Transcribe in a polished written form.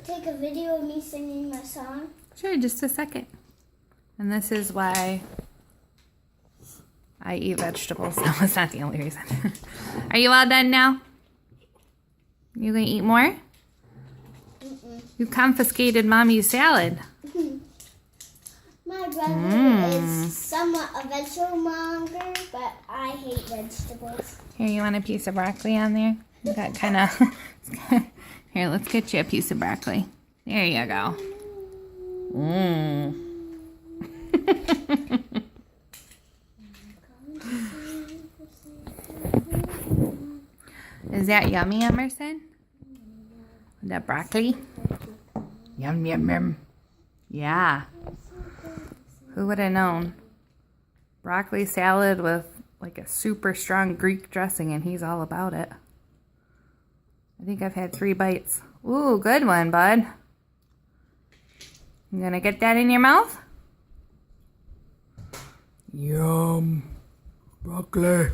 take a video of me singing my song? Sure, just a second. And this is why I eat vegetables. No, it's not the only reason. Are you all done now? You gonna eat more? You confiscated Mommy's salad. My brother is somewhat a vegetable monger, but I hate vegetables. Here, you want a piece of broccoli on there? You got kind of... Here, let's get you a piece of broccoli. There you go. Is that yummy, Emerson? The broccoli? Yum, yum, yum. Yeah. Who would have known? Broccoli salad with like a super strong Greek dressing, and he's all about it. I think I've had 3 bites. Ooh, good one, bud. You gonna get that in your mouth? Yum. Broccoli.